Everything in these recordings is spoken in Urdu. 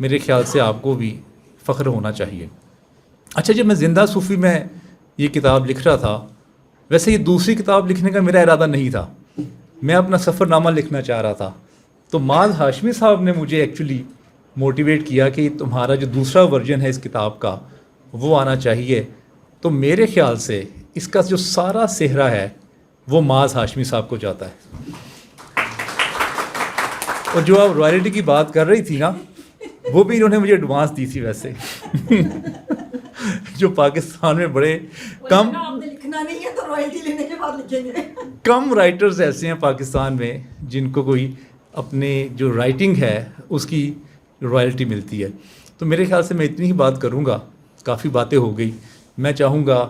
میرے خیال سے آپ کو بھی فخر ہونا چاہیے. اچھا جب میں زندہ صوفی میں یہ کتاب لکھ رہا تھا، ویسے یہ دوسری کتاب لکھنے کا میرا ارادہ نہیں تھا، میں اپنا سفر نامہ لکھنا چاہ رہا تھا. تو معاذ ہاشمی صاحب نے مجھے ایکچولی موٹیویٹ کیا کہ تمہارا جو دوسرا ورژن ہے اس کتاب کا وہ آنا چاہیے. تو میرے خیال سے اس کا جو سارا صحرا ہے وہ معاذ ہاشمی صاحب کو جاتا ہے. اور جو آپ رائلٹی کی بات کر رہی تھی نا، وہ بھی انہوں نے مجھے ایڈوانس دی تھی ویسے. جو پاکستان میں بڑے کم رائٹرز ایسے ہیں پاکستان میں جن کو کوئی اپنے جو رائٹنگ ہے اس کی رائلٹی ملتی ہے. تو میرے خیال سے میں اتنی ہی بات کروں گا، کافی باتیں ہو گئی. میں چاہوں گا،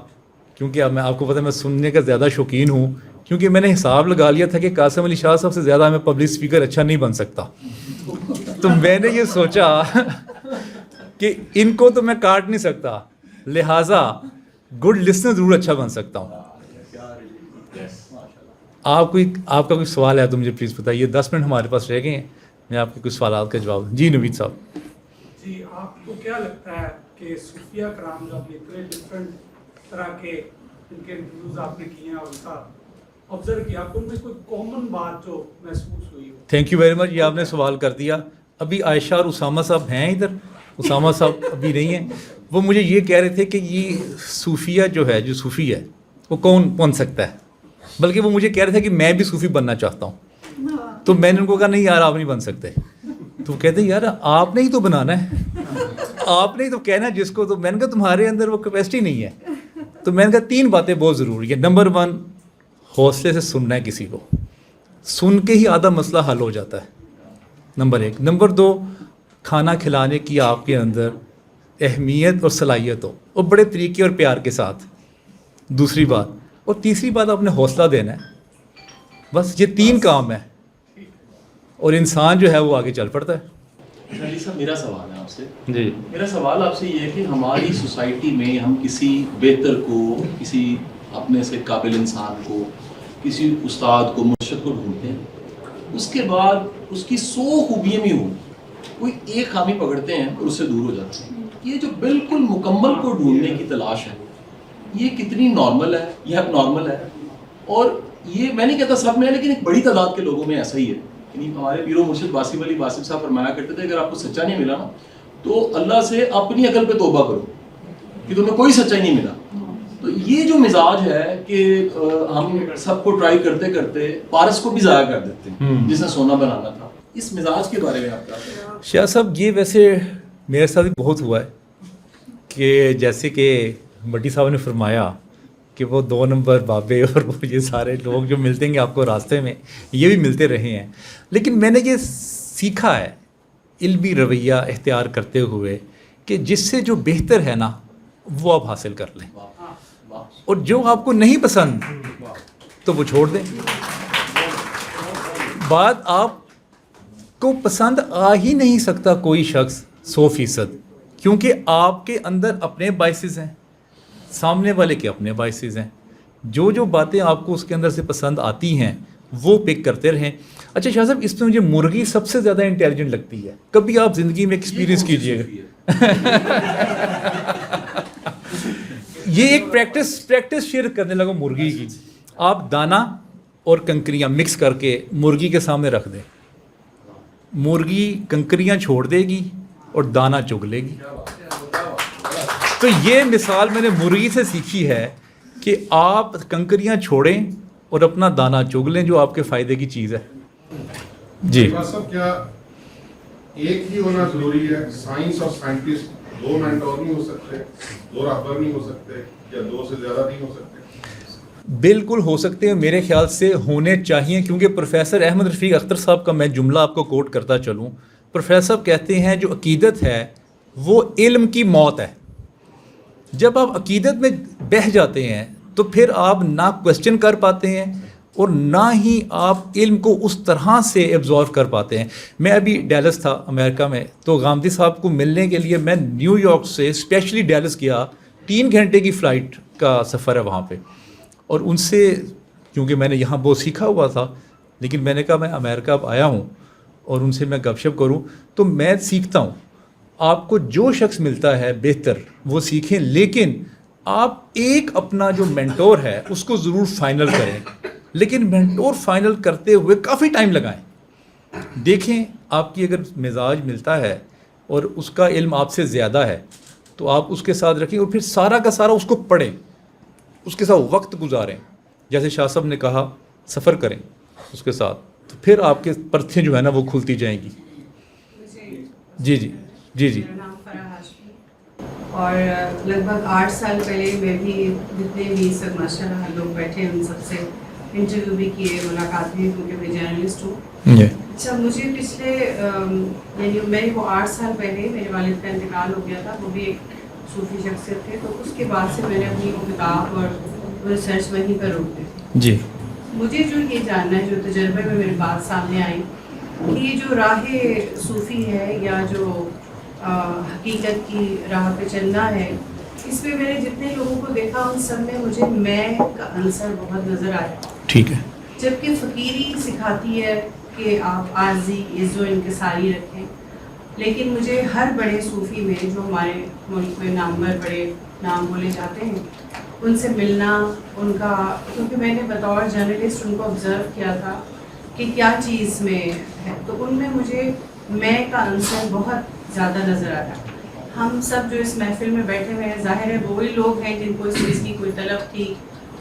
کیونکہ اب میں آپ کو پتہ ہے میں سننے کا زیادہ شوقین ہوں، کیونکہ میں نے حساب لگا لیا تھا کہ قاسم علی شاہ صاحب سے زیادہ میں پبلک اسپیکر اچھا نہیں بن سکتا. تو میں نے یہ سوچا کہ ان کو تو میں کاٹ نہیں سکتا، لہٰذا گڈ لسنر ضرور اچھا بن سکتا ہوں. آپ کا کوئی سوال ہے تو مجھے پلیز بتائیے. 10 منٹ ہمارے پاس رہ گئے ہیں، میں آپ کے کچھ سوالات کا جواب. جی نوید صاحب. جی آپ کو کیا لگتا ہے کہ صوفیہ کرام جو اپنے اتنے ڈفرینٹ طرح کے ان کے انٹرویوز آپ نے کیے ہیں اور ان کا آبزرو کیا، آپ کو ان میں کوئی کامن بات جو محسوس ہوئی ہو؟ تھینک یو ویری مچ، یہ آپ نے سوال کر دیا. ابھی عائشہ اور اسامہ صاحب ہیں ادھر، اسامہ صاحب ابھی نہیں ہیں. وہ مجھے یہ کہہ رہے تھے کہ یہ صوفیہ جو ہے، جو صوفی ہے وہ کون بن سکتا ہے، بلکہ وہ مجھے کہہ رہے تھے کہ میں بھی صوفی بننا چاہتا ہوں. تو میں نے ان کو کہا نہیں یار آپ نہیں بن سکتے. تو وہ کہتے ہیں یار آپ نے ہی تو بنانا ہے، آپ نے ہی تو کہنا ہے جس کو. تو میں نے کہا تمہارے اندر وہ کیپیسٹی نہیں ہے. تو میں نے کہا 3 باتیں بہت ضروری ہیں. نمبر 1 حوصلے سے سننا ہے کسی کو، سن کے ہی آدھا مسئلہ حل ہو جاتا ہے، نمبر 1. نمبر 2 کھانا کھلانے کی آپ کے اندر اہمیت اور صلاحیت ہو، اور بڑے طریقے اور پیار کے ساتھ. دوسری بات. اور تیسری بات آپ نے حوصلہ دینا ہے. بس یہ 3 کام ہے اور انسان جو ہے وہ آگے چل پڑتا ہے. علی صاحب میرا سوال ہے آپ سے. جی میرا سوال آپ سے یہ ہے کہ ہماری سوسائٹی میں ہم کسی بہتر کو، کسی اپنے سے قابل انسان کو، کسی استاد کو، مرشد کو ڈھونڈتے ہیں، اس کے بعد اس کی 100 خوبیاں بھی ہوں، کوئی ایک خامی پکڑتے ہیں اور اس سے دور ہو جاتے ہیں. یہ جو بالکل مکمل کو ڈھونڈنے کی تلاش ہے، یہ کتنی نارمل ہے، یہ اب نارمل ہے؟ اور یہ میں نہیں کہتا سب میں، لیکن ایک بڑی تعداد کے لوگوں میں ایسا ہی ہے. یعنی ہمارے پیر و مرشد باسم علی باسم صاحب فرمایا کرتے تھے اگر آپ کو سچا نہیں ملا نا تو اللہ سے اپنی عقل پہ توبہ کرو کہ تمہیں کوئی سچائی نہیں ملا. تو یہ جو مزاج ہے کہ ہم سب کو ٹرائی کرتے کرتے پارس کو بھی ضائع کر دیتے ہیں جس نے سونا بنانا تھا، اس مزاج کے بارے میں آپ کیا کہتے ہیں؟ شاہ صاحب یہ ویسے میرے ساتھ بھی بہت ہوا ہے کہ جیسے کہ بٹی صاحب نے فرمایا کہ وہ 2 نمبر بابے اور وہ یہ سارے لوگ جو ملتے ہیں آپ کو راستے میں، یہ بھی ملتے رہے ہیں. لیکن میں نے یہ سیکھا ہے علمی رویہ اختیار کرتے ہوئے کہ جس سے جو بہتر ہے نا وہ آپ حاصل کر لیں، اور جو آپ کو نہیں پسند تو وہ چھوڑ دیں. بات آپ کو پسند آ ہی نہیں سکتا کوئی شخص 100%، کیونکہ آپ کے اندر اپنے بائسز ہیں، سامنے والے کے اپنے بائسز ہیں. جو باتیں آپ کو اس کے اندر سے پسند آتی ہیں وہ پک کرتے رہیں. اچھا شاہ صاحب اس میں مجھے مرغی سب سے زیادہ انٹیلیجنٹ لگتی ہے. کبھی آپ زندگی میں ایکسپیرینس کیجئے گا. یہ ایک پریکٹس شیئر کرنے لگا مرغی کی. آپ دانا اور کنکریاں مکس کر کے مرغی کے سامنے رکھ دیں، مرغی کنکریاں چھوڑ دے گی اور دانا چگ لے گی. تو یہ مثال میں نے مرغی سے سیکھی ہے کہ آپ کنکریاں چھوڑیں اور اپنا دانا چگ لیں جو آپ کے فائدے کی چیز ہے. جی صاحب کیا ایک ہی ہونا ضروری ہے؟ سائنس اور سائنٹسٹ 2 مینٹور نہیں ہو سکتے، 2 رہبر نہیں ہو سکتے، یا 2 سے زیادہ نہیں ہو سکتے؟ بالکل ہو سکتے ہیں، میرے خیال سے ہونے چاہیے. کیونکہ پروفیسر احمد رفیق اختر صاحب کا میں جملہ آپ کو کوٹ کرتا چلوں. پروفیسر صاحب کہتے ہیں جو عقیدت ہے وہ علم کی موت ہے. جب آپ عقیدت میں بہہ جاتے ہیں تو پھر آپ نہ کوشچن کر پاتے ہیں اور نہ ہی آپ علم کو اس طرح سے ایبزارو کر پاتے ہیں. میں ابھی ڈیلس تھا امریکہ میں، تو غامدی صاحب کو ملنے کے لیے میں نیو یارک سے اسپیشلی ڈیلس گیا. 3 گھنٹے کی فلائٹ کا سفر ہے وہاں پہ. اور ان سے کیونکہ میں نے یہاں بہت سیکھا ہوا تھا، لیکن میں نے کہا میں امریکہ اب آیا ہوں اور ان سے میں گپ شپ کروں تو میں سیکھتا ہوں. آپ کو جو شخص ملتا ہے بہتر وہ سیکھیں، لیکن آپ ایک اپنا جو مینٹور ہے اس کو ضرور فائنل کریں، لیکن مینٹور فائنل کرتے ہوئے کافی ٹائم لگائیں. دیکھیں آپ کی اگر مزاج ملتا ہے اور اس کا علم آپ سے زیادہ ہے تو آپ اس کے ساتھ رکھیں اور پھر سارا کا سارا اس کو پڑھیں، اس کے ساتھ وقت گزاریں. جیسے شاہ صاحب نے کہا سفر کریں اس کے ساتھ، تو پھر آپ کے پرتھیں جو ہے نا وہ کھلتی جائیں گی. جی جی جی جی. میرا نام فرح ہاشمی، اور لگ بھگ 8 سال پہلے میں بھی جتنے بھی سب ماشاء اللہ لوگ بیٹھے ان سب سے انٹرویو بھی کیے، ملاقات بھی، کیونکہ میں جرنلسٹ ہوں. اچھا، مجھے پچھلے یعنی میں وہ 8 سال پہلے میرے والد کا انتقال ہو گیا تھا، وہ بھی ایک صوفی شخصیت تھے، تو اس کے بعد سے میں نے اپنی وہ کتاب اور ریسرچ وہیں پر روک دی تھی. جی. مجھے جو یہ جاننا ہے، جو تجربے میں میری بات سامنے آئی، کہ یہ جو راہ صوفی ہے یا جو حقیقت کی راہ پہ چلنا ہے، اس میں میں نے جتنے لوگوں کو دیکھا ان سب میں مجھے میں کا عنصر بہت نظر آیا. ٹھیک ہے. جبکہ فقیری سکھاتی ہے کہ آپ عارضی عز و انکساری رکھیں، لیکن مجھے ہر بڑے صوفی میں جو ہمارے ملک میں نامور بڑے نام بولے جاتے ہیں ان سے ملنا، ان کا، کیونکہ میں نے بطور جرنلسٹ ان کو آبزرو کیا تھا کہ کیا چیز میں ہے، تو ان میں مجھے میں کا عنصر بہت زیادہ نظر آیا. ہم سب جو اس محفل میں بیٹھے ہوئے ہیں، ظاہر ہے وہی لوگ ہیں جن کو اس چیز کی کوئی طلب تھی،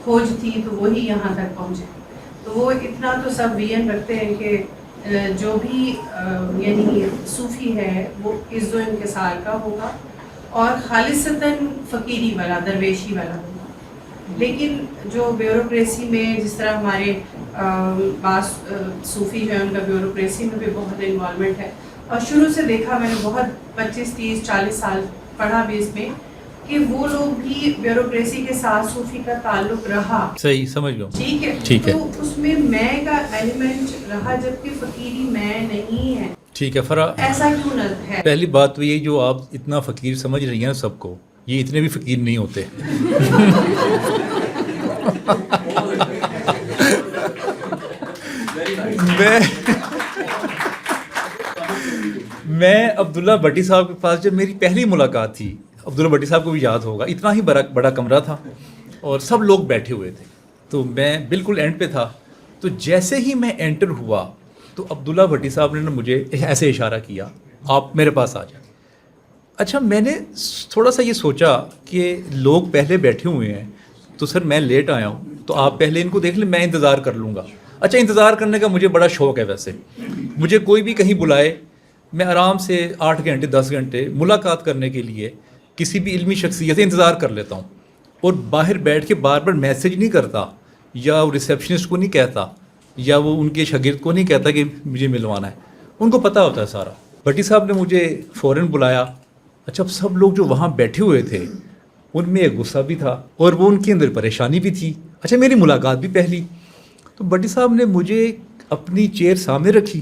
کھوج تھی، تو وہی یہاں تک پہنچے. تو وہ اتنا تو سب وین رکھتے ہیں کہ جو بھی یعنی صوفی ہے وہ عز و انکسار کا ہوگا اور خالصتاً فقیری والا، درویشی والا ہوگا. لیکن جو بیوروکریسی میں جس طرح ہمارے بعض صوفی جو ہیں ان کا بیوروکریسی میں بھی بہت انوالومنٹ ہے، اور شروع سے دیکھا میں نے، بہت 25 30 40 سال پڑھا بھی اس میں، کہ وہ لوگ بھی بیوروکریسی کے ساتھ صوفی کا تعلق رہا. صحیح سمجھ گیا. ٹھیک ہے. ٹھیک ہے. تو اس میں میں کا ایلیمنٹ رہا، جبکہ فقیری میں نہیں ہے. ٹھیک ہے فرا. ایسا کیوں نہ ہے؟ پہلی بات تو یہ جو آپ اتنا فقیر سمجھ رہی ہیں سب کو، یہ اتنے بھی فقیر نہیں ہوتے. میں عبداللہ بھٹی صاحب کے پاس جب میری پہلی ملاقات تھی، عبداللہ بھٹی صاحب کو بھی یاد ہوگا، اتنا ہی بڑا کمرہ تھا اور سب لوگ بیٹھے ہوئے تھے، تو میں بالکل اینڈ پہ تھا. تو جیسے ہی میں انٹر ہوا تو عبداللہ بھٹی صاحب نے مجھے ایسے اشارہ کیا، آپ میرے پاس آ جائیں. اچھا، میں نے تھوڑا سا یہ سوچا کہ لوگ پہلے بیٹھے ہوئے ہیں تو سر میں لیٹ آیا ہوں، تو آپ پہلے ان کو دیکھ لیں، میں انتظار کر لوں گا. اچھا، انتظار کرنے کا مجھے بڑا شوق ہے. ویسے مجھے کوئی بھی کہیں بلائے، میں آرام سے 8 گھنٹے 10 گھنٹے ملاقات کرنے کے لیے کسی بھی علمی شخصیت سے انتظار کر لیتا ہوں، اور باہر بیٹھ کے بار بار میسج نہیں کرتا، یا ریسیپشنسٹ کو نہیں کہتا، یا وہ ان کے شاگرد کو نہیں کہتا کہ مجھے ملوانا ہے. ان کو پتہ ہوتا ہے سارا. بھٹی صاحب نے مجھے فوراً بلایا. اچھا، سب لوگ جو وہاں بیٹھے ہوئے تھے ان میں ایک غصہ بھی تھا اور وہ ان کے اندر پریشانی بھی تھی. اچھا، میری ملاقات بھی پہلی. تو بھٹی صاحب نے مجھے اپنی چیئر سامنے رکھی،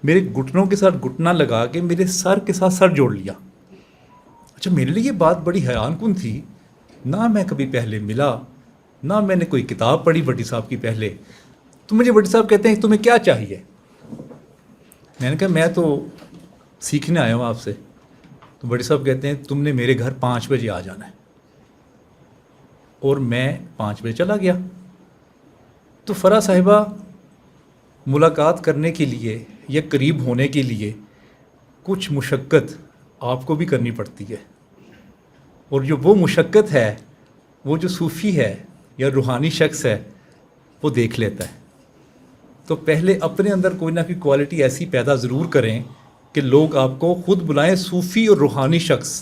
میرے گھٹنوں کے ساتھ گھٹنا لگا کے میرے سر کے ساتھ سر جوڑ لیا. اچھا، میرے لیے یہ بات بڑی حیران کن تھی. نہ میں کبھی پہلے ملا، نہ میں نے کوئی کتاب پڑھی بھٹی صاحب کی پہلے. تو مجھے بھٹی صاحب کہتے ہیں تمہیں کیا چاہیے؟ میں نے کہا میں تو سیکھنے آیا ہوں آپ سے. تو بھٹی صاحب کہتے ہیں تم نے میرے گھر 5 بجے آ جانا ہے. اور میں 5 بجے چلا گیا. تو فرا صاحبہ، ملاقات کرنے کے لیے یا قریب ہونے کے لیے کچھ مشقت آپ کو بھی کرنی پڑتی ہے، اور جو وہ مشقت ہے وہ جو صوفی ہے یا روحانی شخص ہے وہ دیکھ لیتا ہے. تو پہلے اپنے اندر کوئی نہ کوئی کوالٹی ایسی پیدا ضرور کریں کہ لوگ آپ کو خود بلائیں صوفی اور روحانی شخص.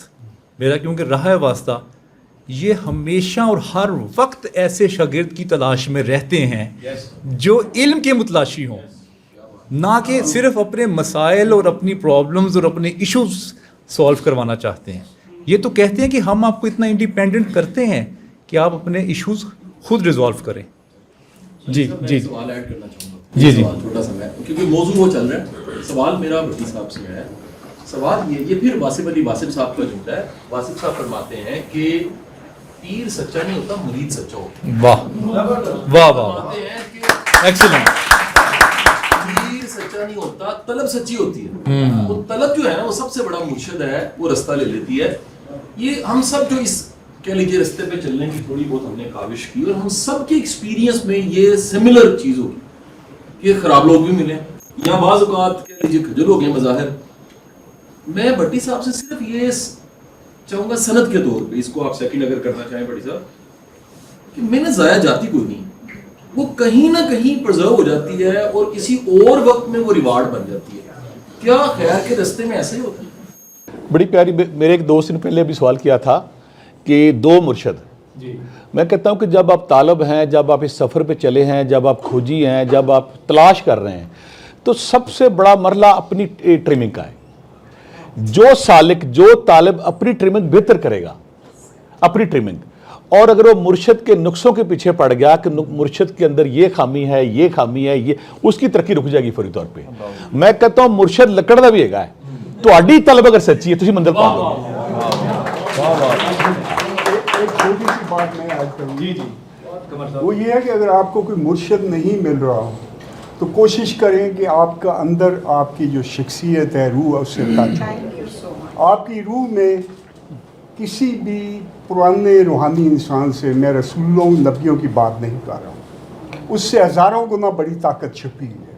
میرا کیونکہ رہا ہے واسطہ، یہ ہمیشہ اور ہر وقت ایسے شاگرد کی تلاش میں رہتے ہیں جو علم کے متلاشی ہوں، نہ کہ صرف اپنے مسائل اور اپنی پرابلمز اور اپنے ایشوز سولو کروانا چاہتے ہیں. یہ تو کہتے ہیں کہ ہم آپ کو اتنا انڈیپینڈنٹ کرتے ہیں کہ آپ اپنے ایشوز خود ریزالو کریں. جی جی سوال ایڈ کرنا چاہوں گا. جی جی سوال چھوٹا سا ہے کیونکہ موضوع وہ چل رہا ہے. سوال میرا بھٹی صاحب سے ہے. سوال یہ پھر واسف علی واسف صاحب کا جھوٹ ہے. واسف صاحب فرماتے ہیں کہ پیر سچا نہیں ہوتا، مرید سچا ہوتا ہے. واہ واہ واہ، ایکسلنٹ. پیر سچا سچا نہیں ہوتا, طلب سچی ہوتی ہے. وہ طلب جو ہے نا وہ سب سے بڑا مرشد ہے, وہ رستہ لے لیتی ہے. یہ ہم سب جو اس کہہ لیجیے رستے پہ چلنے کی تھوڑی بہت ہم نے کاوش کی, اور ہم سب کے ایکسپیرینس میں یہ سملر چیز ہوگی کہ خراب لوگ بھی ملیں, یا بعض اوقات کہہ لیجیے کھجل ہو گئے مظاہر. میں بھٹی صاحب سے صرف یہ چاہوں گا سند کے طور پہ, اس کو آپ سیکنڈ اگر کرنا چاہیں بھٹی صاحب, کہ میں نے ضائع جاتی کوئی نہیں, وہ کہیں نہ کہیں پرزرو ہو جاتی ہے اور کسی اور وقت میں وہ ریوارڈ بن جاتی ہے. کیا خیر کے رستے میں ایسا ہی ہوتا ہے؟ بڑی پیاری, میرے ایک دوست نے پہلے بھی سوال کیا تھا کہ دو مرشد. میں کہتا ہوں کہ جب آپ طالب ہیں, جب آپ اس سفر پہ چلے ہیں, جب آپ کھوجی ہیں, جب آپ تلاش کر رہے ہیں, تو سب سے بڑا مرحلہ اپنی ٹریمنگ کا ہے. جو سالک, جو طالب اپنی ٹریمنگ بہتر کرے گا, اپنی ٹریمنگ, اور اگر وہ مرشد کے نقصوں کے پیچھے پڑ گیا کہ مرشد کے اندر یہ خامی ہے, یہ خامی ہے, یہ, اس کی ترقی رک جائے گی فوری طور پہ. میں کہتا ہوں مرشد لکڑ دا بھی ہے گا ہے, تو آڈی طلب اگر سچی ہے تو منزل پا دو. ایک چھوٹی سی بات میں آج کروں, وہ یہ ہے کہ اگر آپ کو کوئی مرشد نہیں مل رہا ہو تو کوشش کریں کہ آپ کا اندر آپ کی جو شخصیت ہے, روح ہے, اس سے ٹچ ہو. آپ کی روح میں کسی بھی پرانے روحانی انسان سے, میں رسولوں نبیوں کی بات نہیں کر رہا ہوں, اس سے ہزاروں گنا بڑی طاقت چھپی ہے.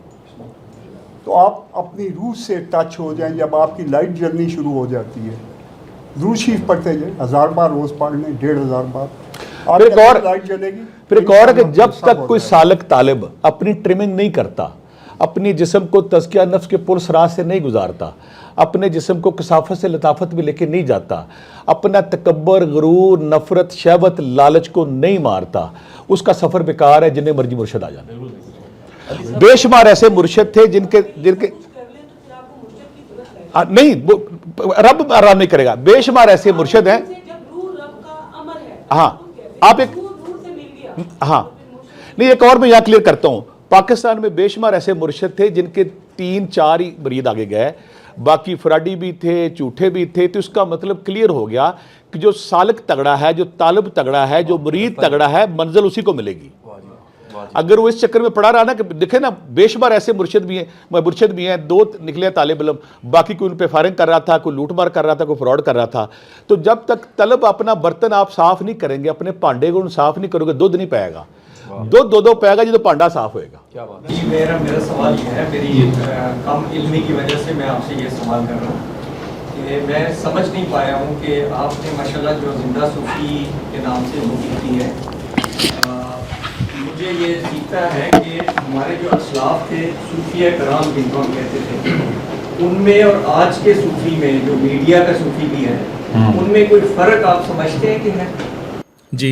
تو آپ اپنی روح سے ٹچ ہو جائیں. جب آپ کی لائٹ جلنی شروع ہو جاتی ہے, درود شریف پڑھتے جائیں, 1000 بار روز پڑھ لیں, 1500 بار, آپ کی لائٹ جلے گی. پھر ایک اور ہے کہ جب تک کوئی سالک طالب اپنی ٹریمنگ نہیں کرتا, اپنی جسم کو تزکیہ نفس کے پرس راہ سے نہیں گزارتا, اپنے جسم کو کثافت سے لطافت میں لے کے نہیں جاتا, اپنا تکبر, غرور, نفرت, شہوت, لالچ کو نہیں مارتا, اس کا سفر بیکار ہے. جنہیں مرضی مرشد آ جانا. بے شمار ایسے مرشد تھے جن کے نہیں, رب آرام نہیں کرے گا. بے شمار ایسے مرشد ہیں. ہاں آپ ایک, ہاں نہیں, ایک اور میں یہاں کلیئر کرتا ہوں. پاکستان میں بے شمار ایسے مرشد تھے جن کے 3-4 ہی مرید آگے گئے, باقی فراڈی بھی تھے, جھوٹے بھی تھے. تو اس کا مطلب کلیئر ہو گیا کہ جو سالک تگڑا ہے, جو طالب تگڑا ہے, جو مرید تگڑا ہے, منزل اسی کو ملے گی. اگر وہ اس چکر میں پڑا رہا نا, کہ دیکھیں نا, بے شمار ایسے مرشد بھی ہیں, 2 نکلے طالب علم, باقی کوئی ان پہ فائرنگ کر رہا تھا, کوئی لوٹ مار کر رہا تھا, کوئی فراڈ کر رہا تھا. تو جب تک طلب اپنا برتن آپ صاف نہیں کریں گے, اپنے پانڈے کو صاف نہیں کرو گے, دودھ نہیں پائے گا. دودھ پائے گا جب پانڈا صاف ہوئے گا. میرا سوال یہ ہے, میری کم علمی کی وجہ سے میں آپ سے یہ سوال کر رہا ہوں کہ میں سمجھ نہیں پایا ہوں کہ آپ نے ماشاءاللہ جو زندہ صوفی کے نام سے بک کی ہے, مجھے یہ سیکھتا ہے کہ ہمارے جو اسلاف تھے, صوفیہ کرام جن کو ہم کہتے تھے, ان میں اور آج کے صوفی میں, جو میڈیا کا صوفی بھی ہے, ان میں کوئی فرق آپ سمجھتے ہیں کہ ہے؟ جی,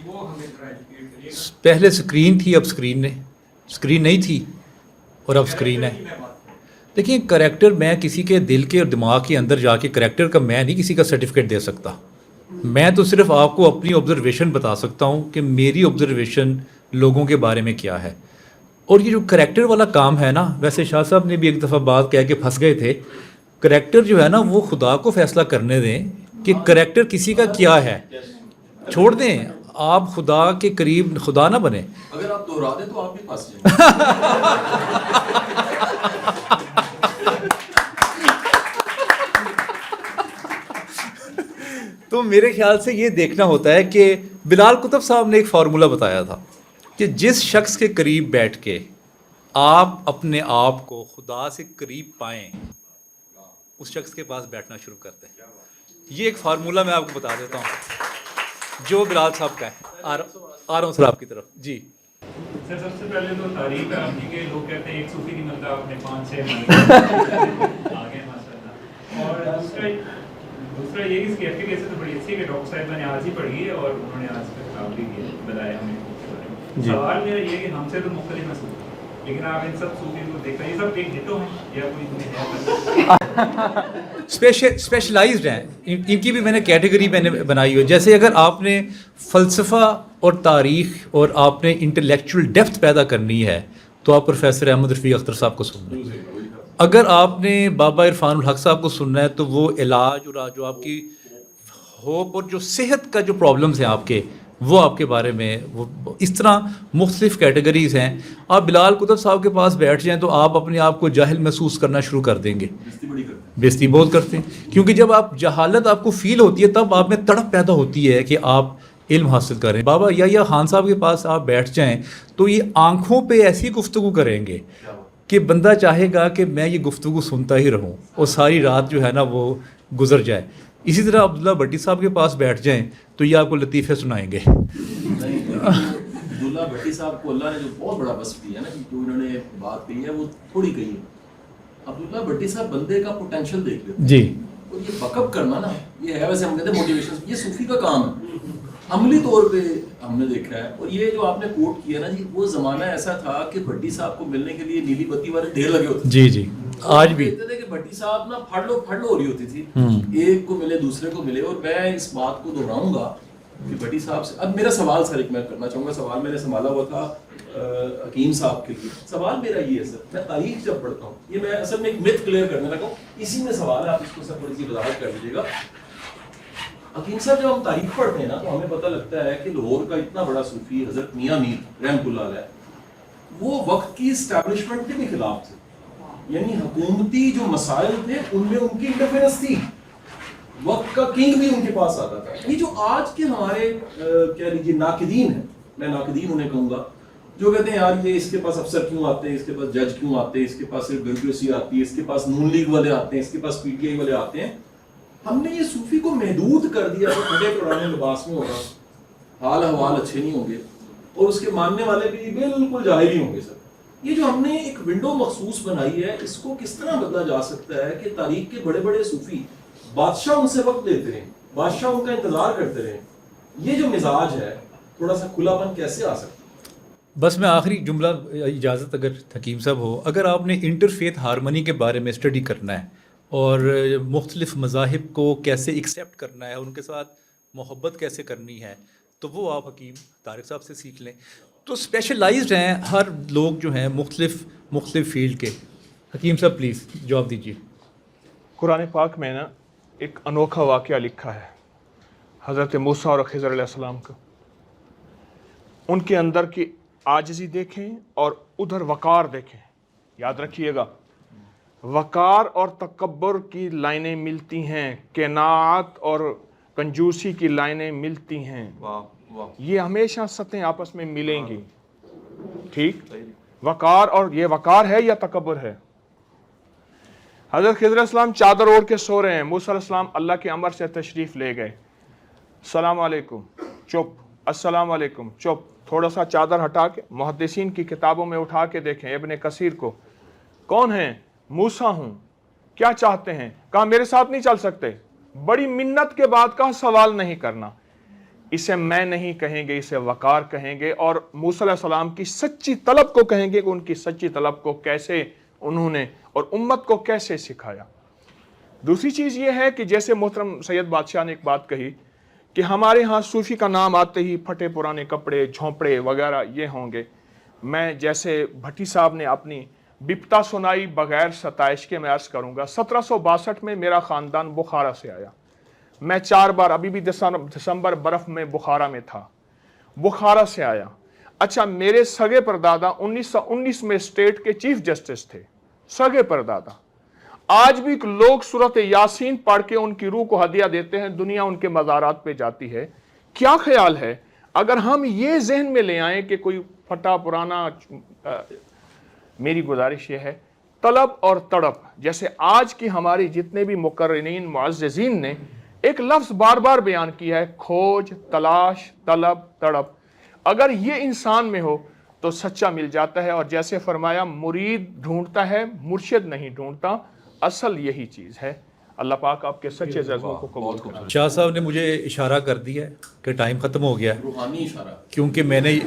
وہ ہمیں ذرا ایجوکیٹ کریے. پہلے سکرین تھی, اب سکرین نہیں تھی, اور اب سکرین ہے. دیکھیں, کریکٹر میں کسی کے دل کے اور دماغ کے اندر جا کے کریکٹر کا میں نہیں کسی کا سرٹیفکیٹ دے سکتا. میں تو صرف آپ کو اپنی آبزرویشن بتا سکتا ہوں کہ میری آبزرویشن لوگوں کے بارے میں کیا ہے. اور یہ جو کریکٹر والا کام ہے نا, ویسے شاہ صاحب نے بھی ایک دفعہ بات کہہ کے پھنس گئے تھے. کریکٹر جو ہے نا, وہ خدا کو فیصلہ کرنے دیں کہ کریکٹر کسی کا کیا ہے. چھوڑ دیں, آپ خدا کے قریب خدا نہ بنے. اگر آپ دہرا دیں تو آپ بھی پھنس جائیں. تو میرے خیال سے یہ دیکھنا ہوتا ہے کہ بلال کتب صاحب نے ایک فارمولہ بتایا تھا کہ جس شخص کے قریب بیٹھ کے آپ اپنے آپ کو خدا سے قریب پائیں, اس شخص کے پاس بیٹھنا شروع کرتے ہیں. یہ ایک فارمولہ میں آپ کو بتا دیتا ہوں جو بلال صاحب کا ہے. آ رہا ہوں سر آپ کی طرف. جی سر, سب سے پہلے تو تعریف ہے آپ کی کہ لوگ کہتے ہیں ایک صوفی نہیں ملتا, اپنے 5-6 آگے ماشاءاللہ. اور دوسرا یہ اس کی ایفیکیسی تو بڑی اچھی ہے کہ ڈاکٹر صاحب نے آج ہی پڑھی ہے اور انہوں نے آج تک کام بھی کیا, بتایا ہمیں. سوال میرا یہ ہے کہ ہم سے تو مختلف ہے صوفی, لیکن آپ ان سب صوفی کو دیکھا, یہ سب ایک ہٹو ہیں یا کوئی اسپیشلائزڈ ہیں. ان کی بھی میں نے کیٹیگری میں نے بنائی ہوئی. جیسے اگر آپ نے فلسفہ اور تاریخ اور آپ نے انٹلیکچوئل ڈیپتھ پیدا کرنی ہے تو آپ پروفیسر احمد رفیق اختر صاحب کو سننا ہے. اگر آپ نے بابا عرفان الحق صاحب کو سننا ہے تو وہ علاج اور جو آپ کی ہوپ اور جو صحت کا جو پرابلمز ہیں آپ کے, وہ آپ کے بارے میں وہ اس طرح مختلف کیٹیگریز ہیں. آپ بلال کتب صاحب کے پاس بیٹھ جائیں تو آپ اپنے آپ کو جاہل محسوس کرنا شروع کر دیں گے, بےزتی بہت کرتے ہیں, کیونکہ جب آپ جہالت آپ کو فیل ہوتی ہے تب آپ میں تڑپ پیدا ہوتی ہے کہ آپ علم حاصل کریں. بابا یا خان صاحب کے پاس آپ بیٹھ جائیں تو یہ آنکھوں پہ ایسی گفتگو کریں گے کہ بندہ چاہے گا کہ میں یہ گفتگو سنتا ہی رہوں اور ساری رات جو ہے نا وہ گزر جائے. اسی طرح عبداللہ بھٹی صاحب کے پاس بیٹھ جائیں تو یہ آپ کو لطیفے سنائیں گے. عبداللہ بھٹی صاحب کو اللہ نے جو بہت بڑا وصف دیا نا, جو انہوں نے بات کہی ہے وہ تھوڑی کہی ہے. عبداللہ بھٹی صاحب بندے کا پوٹینشیل دیکھ لیتے ہیں جی, اور یہ بک اپ کرنا نا, یہ ہے ویسے ہم کہتے ہیں موٹیویشن, یہ صوفی کا کام ہے. عملی طور پہ ہم نے دیکھا ہے. اور یہ جو آپ نے کوٹ کیا نا جی, وہ زمانہ ایسا تھا کہ بھٹی صاحب کو ملنے کے لیے نیلی بتی والے ڈھیر لگے ہوتے جی جی, آج بھی کہتے تھے کہ بھٹی صاحب نا پھڑ لو ہو رہی ہوتی تھی, ایک کو ملے دوسرے کو ملے. اور میں اس بات کو دہراؤں گا کہ بھٹی صاحب سے اب میرا سوال سر ایک میں کرنا چاہوں گا. سوال میں نے سنبھالا ہوا تھا حکیم صاحب کے لیے. سوال میرا یہ ہے سر, میں تاریخ جب پڑھتا ہوں, یہ میں اصل میں ایک مت کلیئر کرنے لگا ہوں, اسی میں سوال ہے, آپ اس کو سر تھوڑی سی وضاحت کر دیجیے گا. حکیم صاحب جب ہم تاریخ پڑھتے ہیں نا تو ہمیں پتہ لگتا ہے کہ لاہور کا اتنا بڑا صوفی حضرت میاں میر رحمۃ اللہ علیہ, وہ وقت کی اسٹیبلشمنٹ کے بھی خلاف تھے. یعنی حکومتی جو مسائل تھے ان میں ان کی انٹرفیرنس تھی, وقت کا کنگ بھی ان کے پاس آتا تھا. یہ جو آج کے ہمارے کہہ لیجیے ناقدین ہیں, میں ناقدین انہیں کہوں گا, جو کہتے ہیں یار یہ اس کے پاس افسر کیوں آتے ہیں, اس کے پاس جج کیوں آتے ہیں, اس کے پاس صرف بیوروکریسی آتی ہے, اس کے پاس نون لیگ والے آتے ہیں, اس کے پاس پی ٹی آئی والے آتے ہیں. ہم نے یہ صوفی کو محدود کر دیا کہ پھٹے پرانے لباس میں ہوگا, حال احوال اچھے نہیں ہوں گے, اور اس کے ماننے والے بھی بالکل جاہل ہی ہوں گے. سر یہ جو ہم نے ایک ونڈو مخصوص بنائی ہے, اس کو کس طرح بدلا جا سکتا ہے کہ تاریخ کے بڑے بڑے صوفی بادشاہ ان سے وقت لیتے رہیں, بادشاہ ان کا انتظار کرتے رہیں, یہ جو مزاج ہے تھوڑا سا کھلا پن کیسے آ سکتا ہے؟ بس میں آخری جملہ اجازت اگر حکیم صاحب ہو, اگر آپ نے انٹرفیتھ ہارمنی کے بارے میں اسٹڈی کرنا ہے اور مختلف مذاہب کو کیسے ایکسیپٹ کرنا ہے, ان کے ساتھ محبت کیسے کرنی ہے, تو وہ آپ حکیم طارق صاحب سے سیکھ لیں. تو اسپیشلائزڈ ہیں ہر لوگ جو ہیں مختلف فیلڈ کے. حکیم صاحب پلیز جواب دیجیے. قرآن پاک میں نا ایک انوکھا واقعہ لکھا ہے حضرت موسیٰ اور خضر علیہ السلام کا. ان کے اندر کی عاجزی دیکھیں اور ادھر وقار دیکھیں. یاد رکھیے گا, وقار اور تکبر کی لائنیں ملتی ہیں, قناعت اور کنجوسی کی لائنیں ملتی ہیں. یہ ہمیشہ سطحیں آپس میں ملیں گی. ٹھیک, وقار, اور یہ وقار ہے یا تکبر ہے؟ حضرت خضر علیہ السلام چادر اوڑھ کے سو رہے ہیں, موسیٰ علیہ السلام اللہ کے امر سے تشریف لے گئے. السلام علیکم, چپ. السلام علیکم, چپ. تھوڑا سا چادر ہٹا کے محدثین کی کتابوں میں اٹھا کے دیکھیں, ابن کثیر کو, کون ہیں؟ موسیٰ ہوں. کیا چاہتے ہیں؟ کہا میرے ساتھ نہیں چل سکتے. بڑی منت کے بعد کہا سوال نہیں کرنا. اسے میں نہیں کہیں گے, اسے وقار کہیں گے, اور موسیٰ علیہ السلام کی سچی طلب کو کہیں گے کہ ان کی سچی طلب کو کیسے انہوں نے اور امت کو کیسے سکھایا. دوسری چیز یہ ہے کہ جیسے محترم سید بادشاہ نے ایک بات کہی کہ ہمارے ہاں صوفی کا نام آتے ہی پھٹے پرانے کپڑے, جھونپڑے وغیرہ یہ ہوں گے. میں جیسے بھٹی صاحب نے اپنی بپتا سنائی بغیر ستائش کے, میں عرض کروں گا 1762 میں میرا خاندان بخارا سے آیا. میں 4 بار, ابھی بھی دسمبر برف میں بخارا میں تھا, بخارا سے آیا. اچھا, میرے سگے پردادا 1919 میں اسٹیٹ کے چیف جسٹس تھے, سگے پردادا. آج بھی لوگ سورۃ یاسین پڑھ کے ان کی روح کو ہدیہ دیتے ہیں, دنیا ان کے مزارات پہ جاتی ہے. کیا خیال ہے اگر ہم یہ ذہن میں لے آئیں کہ کوئی پھٹا پرانا, میری گزارش یہ ہے طلب اور تڑپ, جیسے آج کی ہماری جتنے بھی مقررین معززین نے ایک لفظ بار بار بیان کیا ہے, کھوج, تلاش, طلب, تڑپ. اگر یہ انسان میں ہو تو سچا مل جاتا ہے. اور جیسے فرمایا مرید ڈھونڈتا ہے, مرشد نہیں ڈھونڈتا. اصل یہی چیز ہے. اللہ پاک آپ کے سچے جذبوں کو قبول کرے. شاہ صاحب نے مجھے اشارہ کر دیا ہے کہ ٹائم ختم ہو گیا ہے, روحانی اشارہ, کیونکہ میں نے,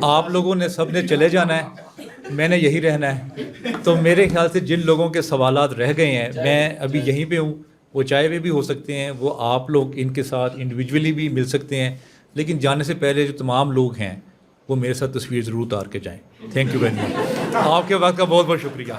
آپ لوگوں نے سب نے چلے جانا ہے, میں نے یہی رہنا ہے. تو میرے خیال سے جن لوگوں کے سوالات رہ گئے ہیں, میں ابھی یہیں پہ ہوں, وہ چائے پہ بھی ہو سکتے ہیں, وہ آپ لوگ ان کے ساتھ انڈیویجولی بھی مل سکتے ہیں. لیکن جانے سے پہلے جو تمام لوگ ہیں وہ میرے ساتھ تصویر ضرور اتار کے جائیں. Thank you very much. آپ کے وقت کا بہت بہت شکریہ.